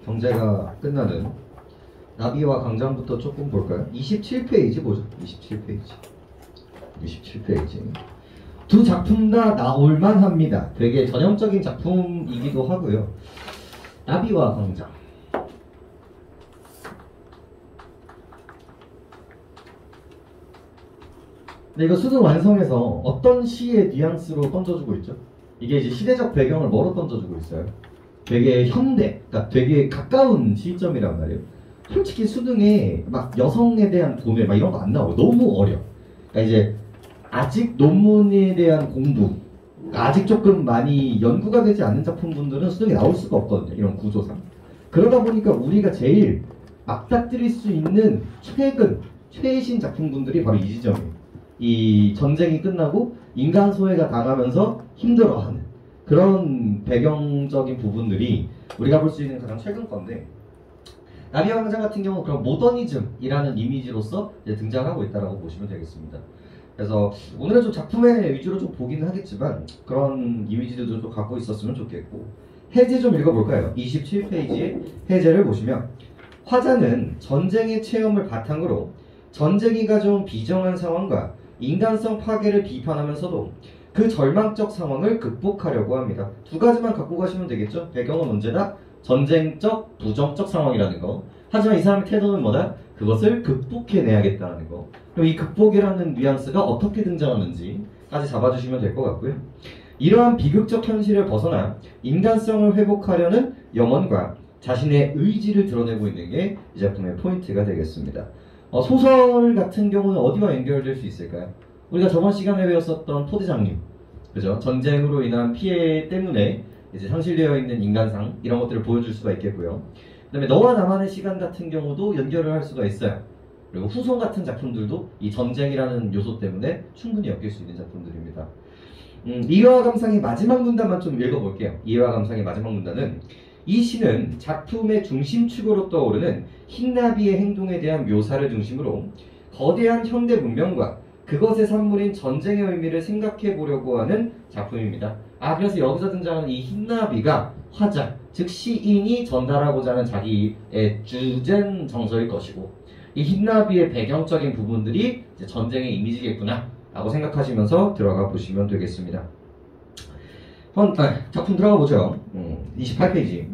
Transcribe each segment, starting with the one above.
경제가 끝나는 나비와 강장부터 조금 볼까요? 27페이지 보죠. 27페이지. 두 작품 다 나올만 합니다. 되게 전형적인 작품이기도 하고요. 나비와 강장. 근데 이거 수능 완성해서 어떤 시의 뉘앙스로 던져주고 있죠? 이게 이제 시대적 배경을 뭐로 던져주고 있어요? 되게 현대, 그러니까 되게 가까운 시점이란 말이에요. 솔직히 수능에 막 여성에 대한 도매 막 이런 거 안 나와요. 너무 어려. 그러니까 이제 아직 논문에 대한 공부, 아직 조금 많이 연구가 되지 않는 작품분들은 수능에 나올 수가 없거든요. 이런 구조상. 그러다 보니까 우리가 제일 맞닥뜨릴 수 있는 최신 작품분들이 바로 이 지점이에요. 이 전쟁이 끝나고 인간 소외가 당하면서 힘들어하는 그런 배경적인 부분들이 우리가 볼 수 있는 가장 최근 건데, 나비와 강장 같은 경우는 그런 모더니즘이라는 이미지로서 이제 등장하고 있다고 보시면 되겠습니다. 그래서 오늘은 좀 작품의 위주로 좀 보기는 하겠지만 그런 이미지들도 좀 갖고 있었으면 좋겠고, 해제 좀 읽어볼까요? 27페이지에 해제를 보시면, 화자는 전쟁의 체험을 바탕으로 전쟁이 가져온 비정한 상황과 인간성 파괴를 비판하면서도 그 절망적 상황을 극복하려고 합니다. 두 가지만 갖고 가시면 되겠죠? 배경은 언제나 전쟁적, 부정적 상황이라는 거. 하지만 이 사람의 태도는 뭐다? 그것을 극복해내야겠다는 거. 그럼 이 극복이라는 뉘앙스가 어떻게 등장하는지까지 잡아주시면 될 것 같고요. 이러한 비극적 현실을 벗어나 인간성을 회복하려는 염원과 자신의 의지를 드러내고 있는 게 이 작품의 포인트가 되겠습니다. 소설 같은 경우는 어디와 연결될 수 있을까요? 우리가 저번 시간에 배웠었던 토대장님, 그죠? 전쟁으로 인한 피해 때문에 이제 상실되어 있는 인간상, 이런 것들을 보여줄 수가 있겠고요. 그 다음에 너와 나만의 시간 같은 경우도 연결을 할 수가 있어요. 그리고 후손 같은 작품들도 이 전쟁이라는 요소 때문에 충분히 엮일 수 있는 작품들입니다. 이해와 감상의 마지막 문단만 좀 읽어볼게요. 이해와 감상의 마지막 문단은, 이 시는 작품의 중심축으로 떠오르는 흰나비의 행동에 대한 묘사를 중심으로 거대한 현대 문명과 그것의 산물인 전쟁의 의미를 생각해 보려고 하는 작품입니다. 그래서 여기서 등장하는 이 흰나비가 화자, 즉 시인이 전달하고자 하는 자기의 주된 정서일 것이고, 이 흰나비의 배경적인 부분들이 이제 전쟁의 이미지겠구나 라고 생각하시면서 들어가 보시면 되겠습니다. 작품 들어가 보죠. 28페이지.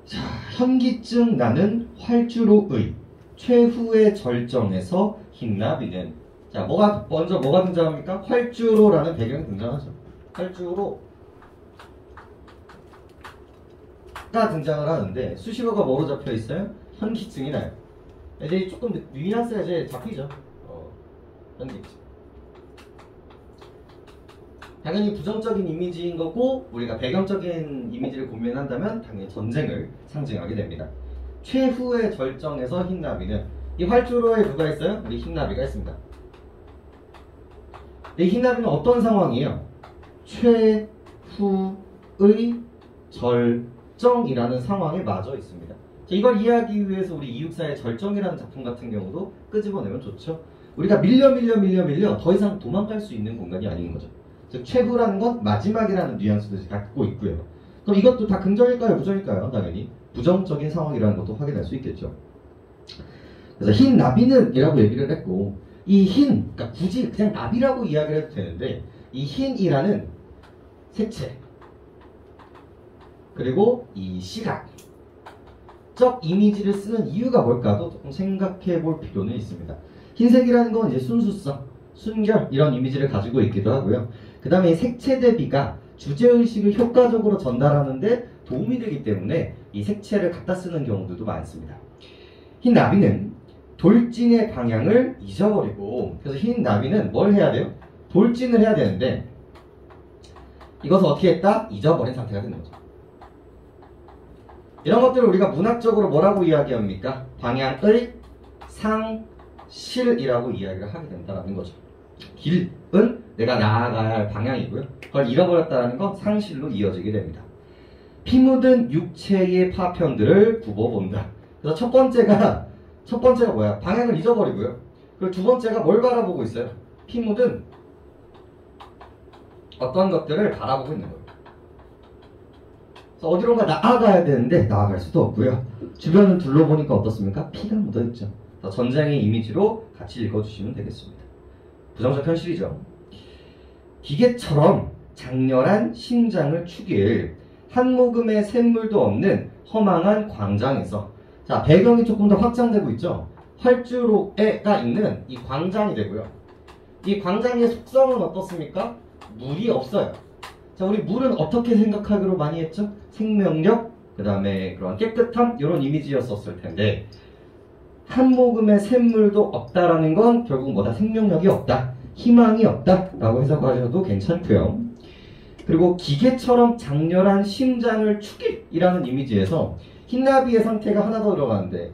자, 현기증 나는 활주로의 최후의 절정에서 흰나비는, 자, 먼저 뭐가 등장합니까? 활주로라는 배경이 등장하죠. 활주로가 등장을 하는데 수식어가 뭐로 잡혀 있어요? 현기증이 나요. 이제 조금 뉘앙스가 이제 잡히죠. 현기증. 당연히 부정적인 이미지인 거고, 우리가 배경적인 이미지를 고민한다면 당연히 전쟁을 상징하게 됩니다. 최후의 절정에서 흰나비는, 이 활주로에 누가 있어요? 우리 흰나비가 있습니다. 이 흰나비는 어떤 상황이에요? 최후의 절정이라는 상황에 맞아 있습니다. 이걸 이해하기 위해서 우리 이육사의 절정이라는 작품 같은 경우도 끄집어내면 좋죠. 우리가 밀려 더 이상 도망갈 수 있는 공간이 아닌 거죠. 즉 최후라는 건 마지막이라는 뉘앙스도 갖고 있고요. 그럼 이것도 다 긍정일까요? 부정일까요? 당연히 부정적인 상황이라는 것도 확인할 수 있겠죠. 그래서 흰 나비는 이라고 얘기를 했고, 이 흰, 그러니까 굳이 그냥 나비라고 이야기를 해도 되는데, 이 흰이라는 색채, 그리고 이 시각적 이미지를 쓰는 이유가 뭘까도 조금 생각해 볼 필요는 있습니다. 흰색이라는 건 이제 순수성, 순결, 이런 이미지를 가지고 있기도 하고요. 그 다음에 색채 대비가 주제의식을 효과적으로 전달하는데 도움이 되기 때문에 이 색채를 갖다 쓰는 경우들도 많습니다. 흰 나비는 돌진의 방향을 잊어버리고, 그래서 흰 나비는 뭘 해야 돼요? 돌진을 해야 되는데 이것을 어떻게 했다? 잊어버린 상태가 되는 거죠. 이런 것들을 우리가 문학적으로 뭐라고 이야기합니까? 방향의 상실이라고 이야기를 하게 된다는 거죠. 길은 내가 나아가야 할 방향이고요. 그걸 잃어버렸다는 건 상실로 이어지게 됩니다. 피 묻은 육체의 파편들을 굽어본다. 그래서 첫 번째가 뭐야? 방향을 잊어버리고요. 그리고 두 번째가 뭘 바라보고 있어요? 피 묻은 어떤 것들을 바라보고 있는 거예요. 그래서 어디론가 나아가야 되는데 나아갈 수도 없고요. 주변을 둘러보니까 어떻습니까? 피가 묻어있죠. 전쟁의 이미지로 같이 읽어주시면 되겠습니다. 부정적 현실이죠. 기계처럼 장렬한 심장을 축일 한 모금의 샘물도 없는 허망한 광장에서, 자, 배경이 조금 더 확장되고 있죠. 활주로가 있는 이 광장이 되고요. 이 광장의 속성은 어떻습니까? 물이 없어요. 자, 우리 물은 어떻게 생각하기로 많이 했죠? 생명력, 그 다음에 그런 깨끗함, 이런 이미지였었을 텐데, 한 모금의 샘물도 없다라는 건 결국 뭐다? 생명력이 없다, 희망이 없다 라고 해석하셔도 괜찮고요. 그리고 기계처럼 장렬한 심장을 축일이라는 이미지에서 흰나비의 상태가 하나 더 들어가는데,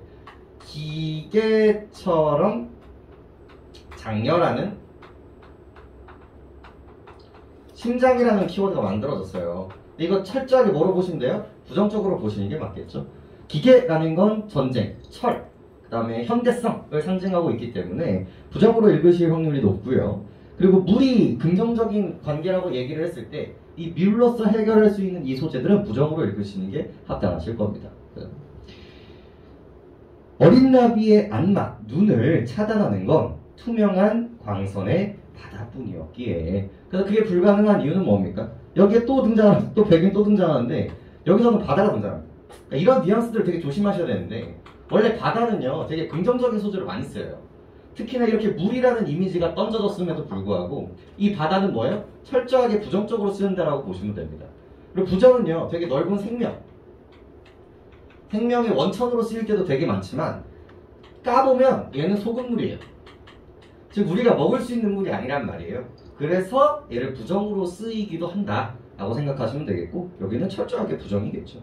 기계처럼 장렬하는 심장이라는 키워드가 만들어졌어요. 이거 철저하게 뭐로 보시면 돼요? 부정적으로 보시는 게 맞겠죠. 기계라는 건 전쟁, 철, 그 다음에 현대성을 상징하고 있기 때문에 부정으로 읽으실 확률이 높고요. 그리고 물이 긍정적인 관계라고 얘기를 했을 때 이 물로서 해결할 수 있는 이 소재들은 부정으로 읽으시는 게 합당하실 겁니다. 어린 나비의 안막, 눈을 차단하는 건 투명한 광선의 바다뿐이었기에, 그래서 그게 불가능한 이유는 뭡니까? 여기에 또 등장하는, 또 백인 또 등장하는데 여기서는 바다가 등장합니다. 그러니까 이런 뉘앙스들을 되게 조심하셔야 되는데, 원래 바다는요 되게 긍정적인 소재를 많이 써요. 특히나 이렇게 물이라는 이미지가 던져졌음에도 불구하고 이 바다는 뭐예요? 철저하게 부정적으로 쓰는다라고 보시면 됩니다. 그리고 부정은요 되게 넓은 생명의 원천으로 쓰일 때도 되게 많지만, 까보면 얘는 소금물이에요. 즉 우리가 먹을 수 있는 물이 아니란 말이에요. 그래서 얘를 부정으로 쓰이기도 한다 라고 생각하시면 되겠고, 여기는 철저하게 부정이겠죠.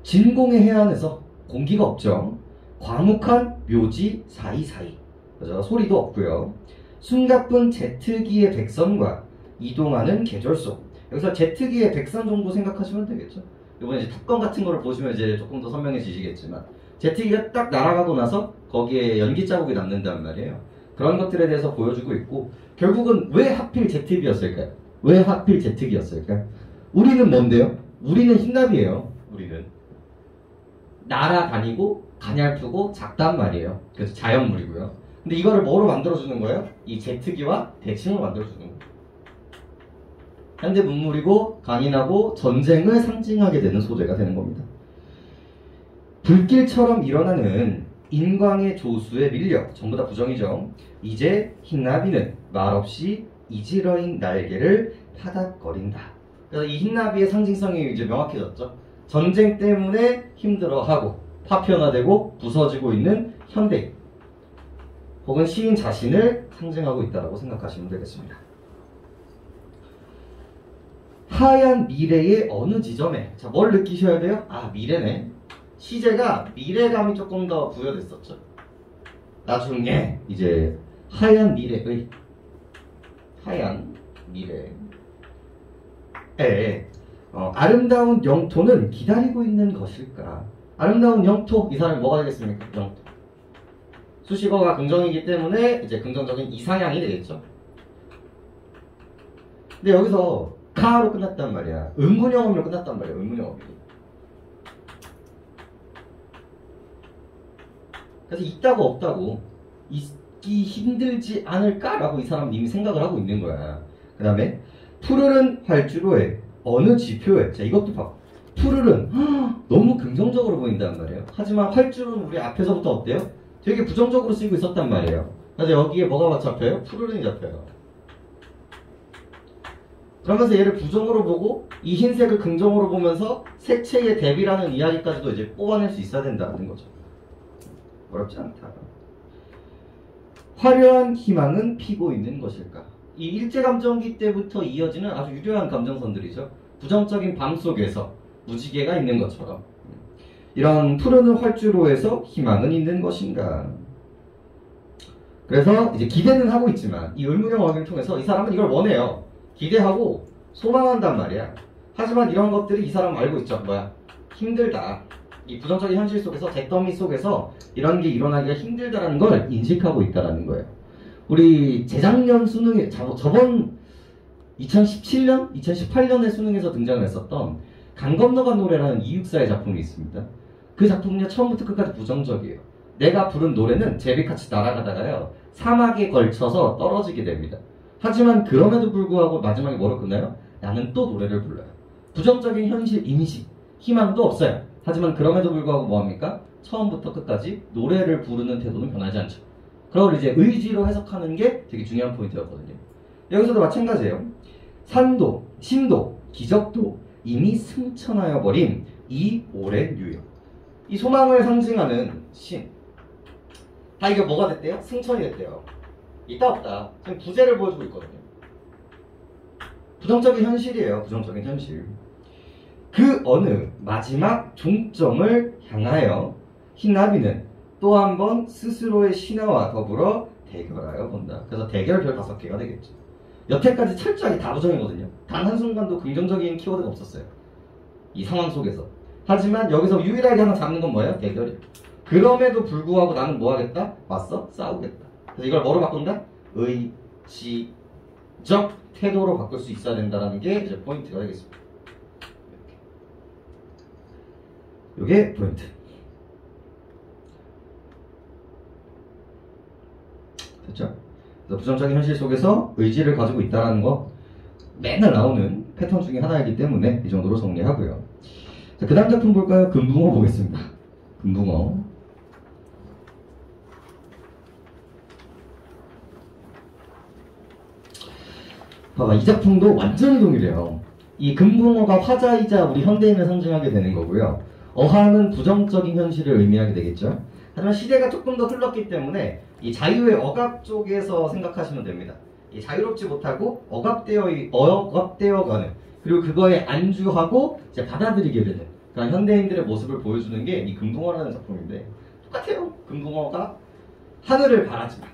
진공의 해안에서 공기가 없죠. 과묵한 묘지 사이사이, 그죠? 소리도 없고요. 숨가쁜 제트기의 백선과 이동하는 계절속. 여기서 제트기의 백선 정도 생각하시면 되겠죠. 이번에 이제 탑건 같은 거를 보시면 이제 조금 더 선명해지시겠지만, 제트기가 딱 날아가고 나서 거기에 연기 자국이 남는단 말이에요. 그런 것들에 대해서 보여주고 있고, 결국은 왜 하필 제트기였을까요? 왜 하필 제트기였을까요? 우리는 뭔데요? 우리는 흰나비예요. 우리는 날아다니고 가냘프고 작단 말이에요. 그래서 자연물이고요. 근데 이거를 뭐로 만들어주는 거예요? 이 제트기와 대칭을 만들어주는 거예요. 현대 문물이고 강인하고 전쟁을 상징하게 되는 소재가 되는 겁니다. 불길처럼 일어나는 인광의 조수에 밀려, 전부 다 부정이죠. 이제 흰나비는 말없이 이지러인 날개를 파닥거린다. 그래서 이 흰나비의 상징성이 이제 명확해졌죠. 전쟁 때문에 힘들어하고 파편화되고 부서지고 있는 현대인 혹은 시인 자신을 상징하고 있다고 생각하시면 되겠습니다. 하얀 미래의 어느 지점에, 자, 뭘 느끼셔야 돼요? 아, 미래네. 시제가 미래감이 조금 더 부여됐었죠. 나중에 이제 하얀 미래의, 하얀 미래에 아름다운 영토는 기다리고 있는 것일까? 아름다운 영토, 이 사람이 뭐가 되겠습니까? 영토. 수식어가 긍정이기 때문에 이제 긍정적인 이상향이 되겠죠. 근데 여기서 가로 끝났단 말이야. 의문영어로 끝났단 말이야. 의문영어. 그래서 있다고 없다고, 있기 힘들지 않을까라고 이 사람은 이미 생각을 하고 있는 거야. 그 다음에 푸르른 활주로에 어느 지표에, 자, 이것도 봐. 푸르른, 너무 긍정적으로 보인단 말이에요. 하지만 활주로는 우리 앞에서부터 어때요? 되게 부정적으로 쓰이고 있었단 말이에요. 그래서 여기에 뭐가 잡혀요? 푸르른이 잡혀요. 그러면서 얘를 부정으로 보고 이 흰색을 긍정으로 보면서 색채의 대비라는 이야기까지도 이제 뽑아낼 수 있어야 된다는 거죠. 어렵지 않다. 화려한 희망은 피고 있는 것일까? 이 일제감정기 때부터 이어지는 아주 유려한 감정선들이죠. 부정적인 밤 속에서 무지개가 있는 것처럼 이런 푸르른 활주로에서 희망은 있는 것인가? 그래서 이제 기대는 하고 있지만 이 의문형 어휘를 통해서 이 사람은 이걸 원해요. 기대하고 소망한단 말이야. 하지만 이런 것들이 이 사람은 알고 있죠. 뭐야? 힘들다. 이 부정적인 현실 속에서, 잿더미 속에서 이런 게 일어나기가 힘들다라는 걸 인식하고 있다라는 거예요. 우리 재작년 수능에 저번 2017년, 2018년의 수능에서 등장을 했었던 강 건너간 노래라는 이육사의 작품이 있습니다. 그 작품은요 처음부터 끝까지 부정적이에요. 내가 부른 노래는 제비같이 날아가다가요 사막에 걸쳐서 떨어지게 됩니다. 하지만 그럼에도 불구하고 마지막에 뭐로 끝나요? 나는 또 노래를 불러요. 부정적인 현실 인식, 희망도 없어요. 하지만 그럼에도 불구하고 뭐합니까? 처음부터 끝까지 노래를 부르는 태도는 변하지 않죠. 그걸 이제 의지로 해석하는 게 되게 중요한 포인트였거든요. 여기서도 마찬가지예요. 산도, 신도, 기적도 이미 승천하여 버린 이 오랜 유역. 이 소망을 상징하는 신. 다 이게 뭐가 됐대요? 승천이 됐대요. 있다 없다. 지금 부재를 보여주고 있거든요. 부정적인 현실이에요. 부정적인 현실. 그 어느 마지막 종점을 향하여 희나비는 또 한 번 스스로의 신화와 더불어 대결하여 본다. 그래서 대결 별 5개가 되겠죠. 여태까지 철저하게 다 부정이거든요. 단 한순간도 긍정적인 키워드가 없었어요. 이 상황 속에서. 하지만 여기서 유일하게 하나 잡는 건 뭐예요? 대결이에요. 그럼에도 불구하고 나는 뭐 하겠다? 맞서 싸우겠다. 그래서 이걸 뭐로 바꾼다? 의지적 태도로 바꿀 수 있어야 된다는 게 이제 포인트가 되겠습니다. 이게 포인트. 됐죠? 그래서 부정적인 현실 속에서 의지를 가지고 있다는 거 맨날 나오는 패턴 중에 하나이기 때문에 이 정도로 정리하고요. 자, 그 다음 작품 볼까요? 금붕어 보겠습니다. 금붕어. 봐봐, 이 작품도 완전히 동일해요. 이 금붕어가 화자이자 우리 현대인을 상징하게 되는 거고요. 어항은 부정적인 현실을 의미하게 되겠죠. 하지만 시대가 조금 더 흘렀기 때문에 이 자유의 억압 쪽에서 생각하시면 됩니다. 이 자유롭지 못하고 억압되어가는, 그리고 그거에 안주하고 이제 받아들이게 되는 그런 현대인들의 모습을 보여주는 게 이 금붕어라는 작품인데, 똑같아요. 금붕어가 하늘을 바라지만,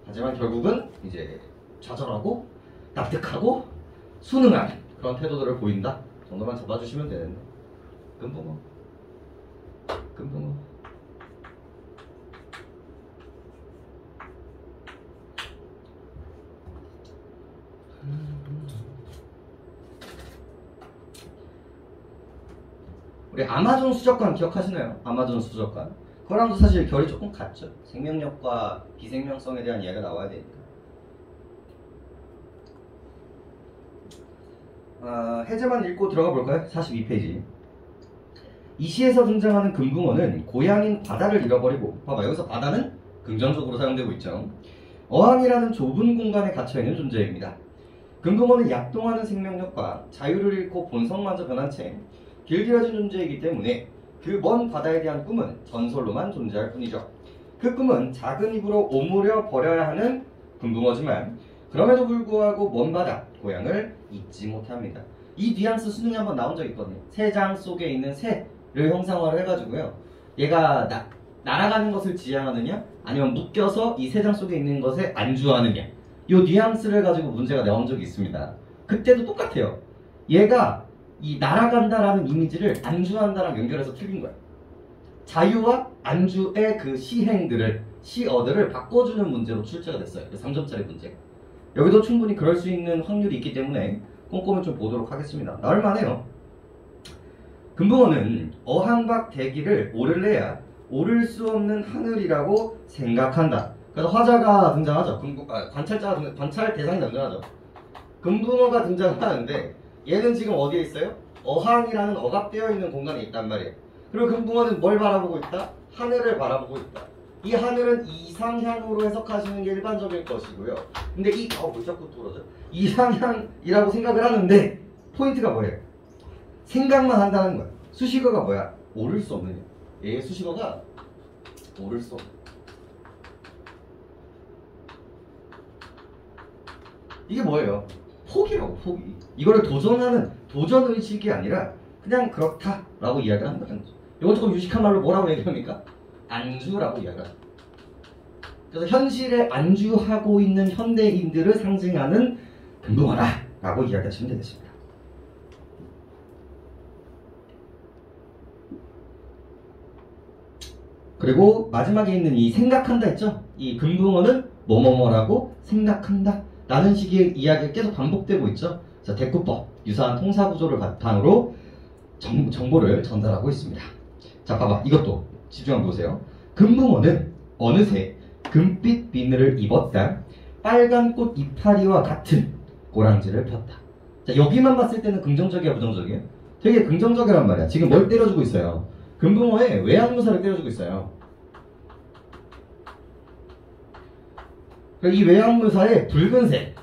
하지만 결국은 이제 좌절하고 납득하고 순응하는 그런 태도들을 보인다 정도만 잡아주시면 되는데, 금붕어. 우리 아마존 수족관 기억하시나요? 아마존 수족관. 그거랑도 사실 결이 조금 같죠. 생명력과 비생명성에 대한 이야기가 나와야 되니까. 해제만 읽고 들어가 볼까요? 42페이지. 이 시에서 등장하는 금붕어는 고향인 바다를 잃어버리고, 봐봐, 여기서 바다는 긍정적으로 사용되고 있죠. 어항이라는 좁은 공간에 갇혀있는 존재입니다. 금붕어는 약동하는 생명력과 자유를 잃고 본성마저 변한 채 길들여진 존재이기 때문에 그 먼 바다에 대한 꿈은 전설로만 존재할 뿐이죠. 그 꿈은 작은 입으로 오므려 버려야 하는 금붕어지만 그럼에도 불구하고 먼 바다, 고향을 잊지 못합니다. 이 뉘앙스 수능에 한번 나온 적 있거든요. 새장 속에 있는 새를 형상화를 해가지고요. 얘가 날아가는 것을 지향하느냐, 아니면 묶여서 이 새장 속에 있는 것에 안주하느냐, 이 뉘앙스를 가지고 문제가 나온 적이 있습니다. 그때도 똑같아요. 얘가 이 날아간다라는 이미지를 안주한다랑 연결해서 틀린 거예요. 자유와 안주의 그 시행들을, 시어들을 바꿔주는 문제로 출제가 됐어요. 3점짜리 문제. 여기도 충분히 그럴 수 있는 확률이 있기 때문에 꼼꼼히 좀 보도록 하겠습니다. 나올만해요. 금붕어는 어항 밖 대기를 오를래야 오를 수 없는 하늘이라고 생각한다. 그래서 화자가 등장하죠. 관찰 대상이 등장하죠. 금붕어가 등장하는데 얘는 지금 어디에 있어요? 어항이라는 억압되어 있는 공간에 있단 말이에요. 그리고 금붕어는 뭘 바라보고 있다? 하늘을 바라보고 있다. 이 하늘은 이상향으로 해석하시는 게 일반적일 것이고요. 근데 왜 자꾸 뚫어져? 이상향이라고 생각을 하는데 포인트가 뭐예요? 생각만 한다는 거야. 수식어가 뭐야? 오를 수 없느냐. 얘의 수식어가 오를 수 없는. 이게 뭐예요? 포기라고, 포기. 이거를 도전의식이 아니라 그냥 그렇다라고 이야기를 한다는 거죠. 이거 조금 유식한 말로 뭐라고 얘기합니까? 안주라고 이야기를 합니다. 그래서 현실에 안주하고 있는 현대인들을 상징하는 금붕어라라고 이야기하시면 되겠습니다. 그리고 마지막에 있는 이 생각한다 했죠? 이 금붕어는 뭐뭐뭐라고 생각한다 라는 식의 이야기가 계속 반복되고 있죠. 자, 대꾸법, 유사한 통사구조를 바탕으로 정보를 전달하고 있습니다. 자, 봐봐. 이것도 집중하고 보세요. 금붕어는 어느새 금빛 비늘을 입었다. 빨간 꽃 이파리와 같은 꼬랑지를 폈다. 자, 여기만 봤을 때는 긍정적이야, 부정적이야? 되게 긍정적이란 말이야. 지금 뭘 때려주고 있어요? 금붕어의 외양무사를 때려주고 있어요. 이 외양무사의 붉은색,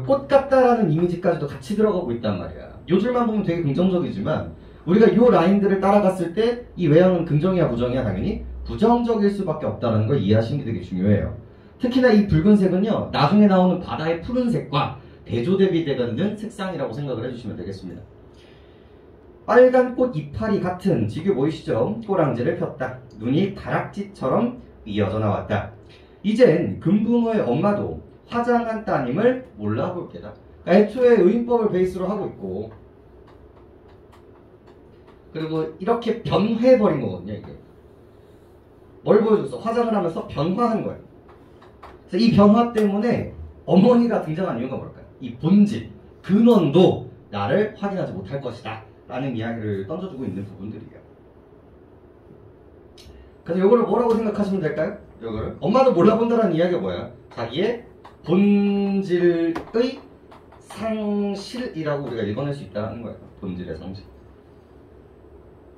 꽃 같다라는 이미지까지도 같이 들어가고 있단 말이야. 요 줄만 보면 되게 긍정적이지만 우리가 요 라인들을 따라갔을 때 이 외양은 긍정이야, 부정이야? 당연히 부정적일 수밖에 없다는 걸 이해하시는 게 되게 중요해요. 특히나 이 붉은색은요, 나중에 나오는 바다의 푸른색과 대조대비되는 색상이라고 생각을 해주시면 되겠습니다. 빨간 꽃 이파리 같은 지교 보이시죠? 꼬랑지를 폈다. 눈이 다락지처럼 이어져 나왔다. 이젠 금붕어의 엄마도 화장한 따님을 몰라볼 게다. 그러니까 애초에 의인법을 베이스로 하고 있고, 그리고 이렇게 변해버린 거거든요. 이게 뭘 보여줬어? 화장을 하면서 변화한 거예요. 그래서 이 변화 때문에 어머니가 등장한 이유가 뭘까요? 이 본질, 근원도 나를 확인하지 못할 것이다 라는 이야기를 던져주고 있는 부분들이에요. 그래서 이거를 뭐라고 생각하시면 될까요? 이거를 엄마도 몰라본다라는 이야기가 뭐야? 자기의 본질의 상실이라고 우리가 읽어낼 수 있다는 거예요. 본질의 상실.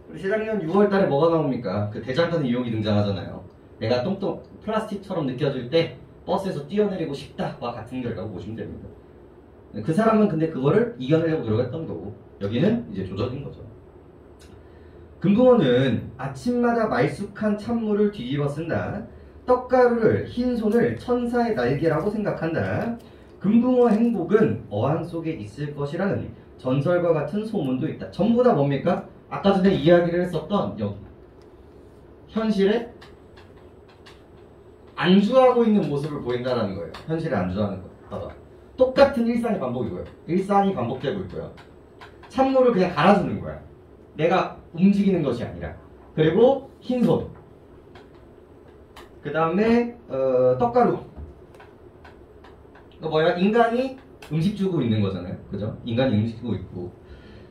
우리 재작년 6월달에 뭐가 나옵니까? 그 대장간 유혹이 등장하잖아요. 내가 똥똥 플라스틱처럼 느껴질 때 버스에서 뛰어내리고 싶다와 같은 결과고 보시면 됩니다. 그 사람은 근데 그거를 이겨내려고 노력했던 거고, 여기는 이제 조절인 거죠. 금붕어는 아침마다 말쑥한 찬물을 뒤집어 쓴다. 떡가루를 흰 손을 천사의 날개라고 생각한다. 금붕어 행복은 어항 속에 있을 것이라는 전설과 같은 소문도 있다. 전부 다 뭡니까? 아까 전에 이야기를 했었던 여기 현실에 안주하고 있는 모습을 보인다는 거예요. 현실에 안주하는 거. 봐봐. 똑같은 일상이 반복이고요. 일상이 반복되고 있고요. 찬물을 그냥 갈아주는 거야. 내가 움직이는 것이 아니라. 그리고 흰손. 그 다음에 떡가루. 이거 뭐야? 인간이 음식 주고 있는 거잖아요. 그죠? 인간이 음식 주고 있고.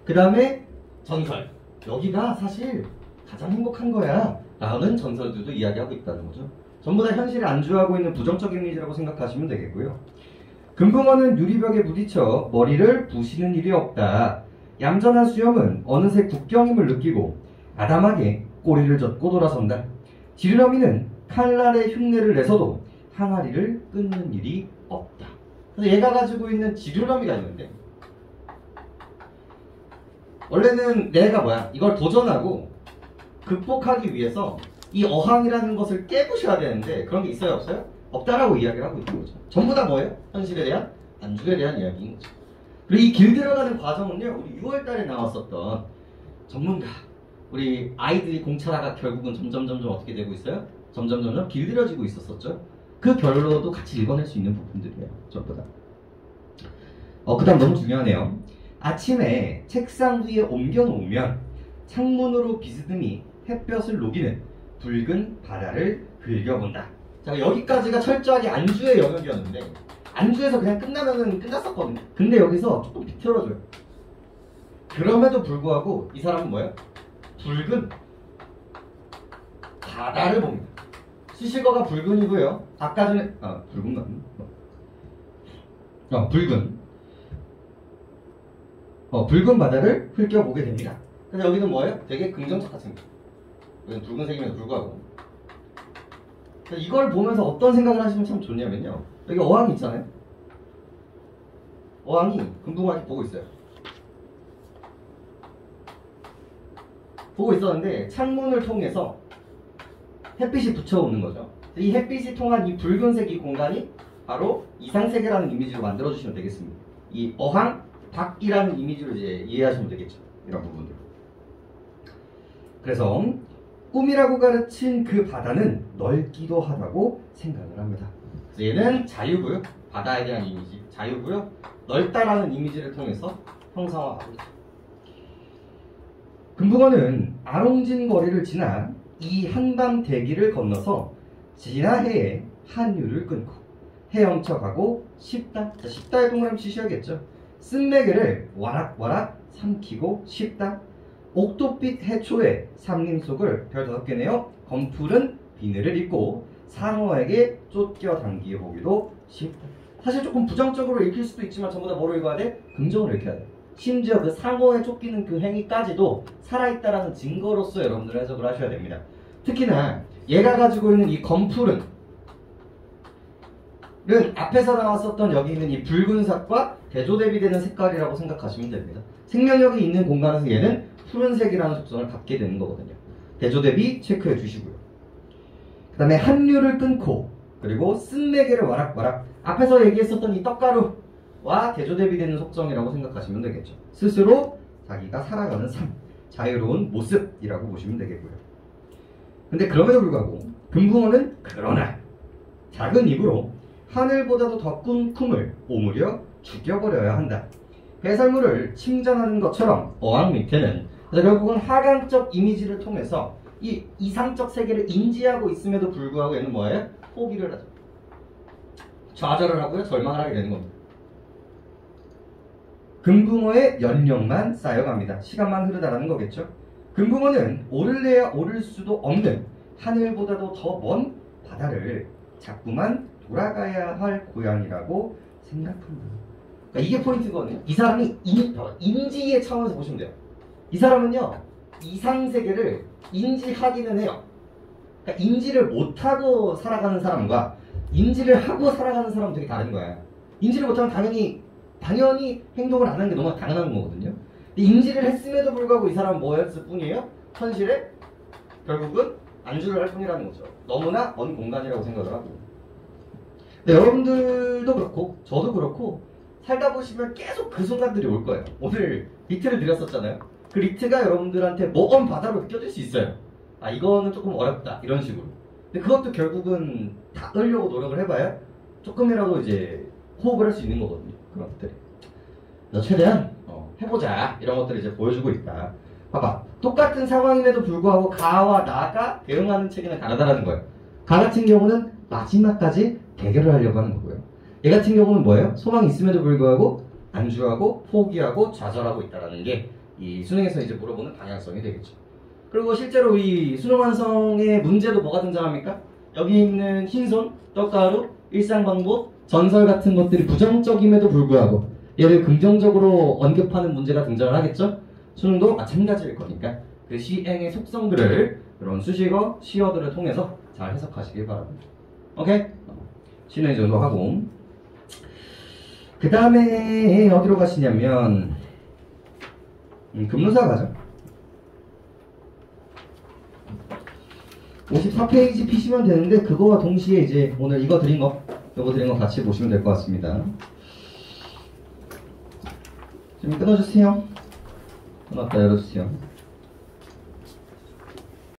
그 다음에 전설. 여기가 사실 가장 행복한 거야 라는 전설들도 이야기하고 있다는 거죠. 전부 다 현실에 안주하고 있는 부정적인 이미지라고 생각하시면 되겠고요. 금붕어는 유리벽에 부딪혀 머리를 부시는 일이 없다. 얌전한 수염은 어느새 국경임을 느끼고 아담하게 꼬리를 젓고 돌아선다. 지느러미는 칼날의 흉내를 내서도 항아리를 끊는 일이 없다. 그래서 얘가 가지고 있는 지느러미가 있는데, 원래는 내가 뭐야? 이걸 도전하고 극복하기 위해서 이 어항이라는 것을 깨부셔야 되는데 그런 게 있어요, 없어요? 없다라고 이야기를 하고 있는 거죠. 전부 다 뭐예요? 현실에 대한 안주에 대한 이야기인 거죠. 그리고 이 길 들어가는 과정은요, 우리 6월달에 나왔었던 전문가, 우리 아이들이 공찰하가 결국은 점점 어떻게 되고 있어요? 점점 길들여지고 있었었죠. 그 결로도 같이 읽어낼 수 있는 부분들이에요, 전부 다. 그 다음 너무 중요하네요. 아침에 책상 위에 옮겨놓으면 창문으로 비스듬히 햇볕을 녹이는 붉은 바다를 흘려본다. 자, 여기까지가 철저하게 안주의 영역이었는데, 안주에서 그냥 끝나면은 끝났었거든요. 근데 여기서 조금 비틀어줘요. 그럼에도 불구하고 이 사람은 뭐예요? 붉은 바다를 봅니다. 수식어가 붉은이고요. 아까 전에 붉은가? 붉은 바다를 흘겨보게 됩니다. 그래서 여기는 뭐예요? 되게 긍정적 같습니다. 여기는 붉은색임에도 불구하고. 그래서 이걸 보면서 어떤 생각을 하시면 참 좋냐면요, 여기 어항이 있잖아요. 어항이 금붕어한테 보고 있어요. 보고 있었는데 창문을 통해서 햇빛이 비춰오는 거죠. 이 햇빛이 통한 이 붉은색 이 공간이 바로 이상세계라는 이미지로 만들어주시면 되겠습니다. 이 어항 밖이라는 이미지로 이제 이해하시면 되겠죠. 이런 부분들. 그래서 꿈이라고 가르친 그 바다는 넓기도 하다고 생각을 합니다. 그래서 얘는 자유고요. 바다에 대한 이미지, 자유고요. 넓다라는 이미지를 통해서 형상화하고 있죠. 금붕어는 아롱진 거리를 지나 이 한밤 대기를 건너서 지난해에 한류를 끊고 헤엄쳐가고 싶다. 자, 싶다에 동그라미 치셔야겠죠. 쓴매개를 와락와락 삼키고 싶다. 옥토빛 해초에 삼림 속을 별 5개네요. 검푸른 비늘을 입고 상어에게 쫓겨당기보기도 쉽다. 사실 조금 부정적으로 읽힐 수도 있지만 전부 다 뭐로 읽어야 돼? 긍정으로 읽혀야 돼. 심지어 그 상어에 쫓기는 그 행위까지도 살아있다라는 증거로서 여러분들 해석을 하셔야 됩니다. 특히나 얘가 가지고 있는 이 검푸른 은 앞에서 나왔었던 여기 있는 이 붉은색과 대조대비되는 색깔이라고 생각하시면 됩니다. 생명력이 있는 공간에서 얘는 푸른색이라는 속성을 갖게 되는 거거든요. 대조대비 체크해 주시고요. 그 다음에 한류를 끊고 그리고 쓴매개를 와락와락 앞에서 얘기했었던 이 떡가루와 대조대비되는 속성이라고 생각하시면 되겠죠. 스스로 자기가 살아가는 삶, 자유로운 모습이라고 보시면 되겠고요. 근데 그럼에도 불구하고 금붕어는 그러나 작은 입으로 하늘보다도 더 큰 꿈을 오므려 죽여버려야 한다. 해설물을 침전하는 것처럼 어항 밑에는 결국은 하강적 이미지를 통해서 이 이상적 세계를 인지하고 있음에도 불구하고 얘는 뭐예요? 포기를 하죠. 좌절을 하고요. 절망을 하게 되는 겁니다. 금붕어의 연령만 쌓여갑니다. 시간만 흐르다라는 거겠죠. 금붕어는 오를래야 오를 수도 없는 하늘보다도 더 먼 바다를 자꾸만 돌아가야 할 고향이라고 생각합니다. 그러니까 이게 포인트거든요. 이 사람이 인지의 차원에서 보시면 돼요. 이 사람은요, 이상세계를 인지하기는 해요. 그러니까 인지를 못하고 살아가는 사람과 인지를 하고 살아가는 사람은 되게 다른 거야. 인지를 못하면 당연히 행동을 안 하는 게 너무 당연한 거거든요. 근데 인지를 했음에도 불구하고 이 사람은 뭐였을 뿐이에요? 현실에 결국은 안주를 할 뿐이라는 거죠. 너무나 먼 공간이라고 생각을 하고. 네, 여러분들도 그렇고 저도 그렇고 살다 보시면 계속 그 순간들이 올 거예요. 오늘 리트를 드렸었잖아요. 그 리트가 여러분들한테 먼 바다로 느껴질 수 있어요. 아, 이거는 조금 어렵다 이런 식으로. 근데 그것도 결국은 닿으려고 노력을 해봐야 조금이라도 이제 호흡을 할 수 있는 거거든요. 그런 것들이. 그래서 최대한 해보자 이런 것들을 이제 보여주고 있다. 봐봐, 똑같은 상황임에도 불구하고 가와 나가 대응하는 체계는 다르다는 거예요. 가 같은 경우는 마지막까지 대결을 하려고 하는 거고요. 얘 같은 경우는 뭐예요? 소망이 있음에도 불구하고 안주하고 포기하고 좌절하고 있다는 게 이 수능에서 이제 물어보는 방향성이 되겠죠. 그리고 실제로 이 수능 완성의 문제도 뭐가 등장합니까? 여기 있는 흰손, 떡가루, 일상방법, 전설 같은 것들이 부정적임에도 불구하고 얘를 긍정적으로 언급하는 문제가 등장을 하겠죠? 수능도 마찬가지일 거니까 그 시행의 속성들을 이런 수식어, 시어들을 통해서 잘 해석하시길 바랍니다. 오케이? 시는 이 정도 하고 그 다음에 어디로 가시냐면 금루사 가죠. 54페이지 피시면 되는데 그거와 동시에 이제 오늘 이거 드린 거 같이 보시면 될 것 같습니다. 지금 끊어주세요. 끊었다 열어주세요.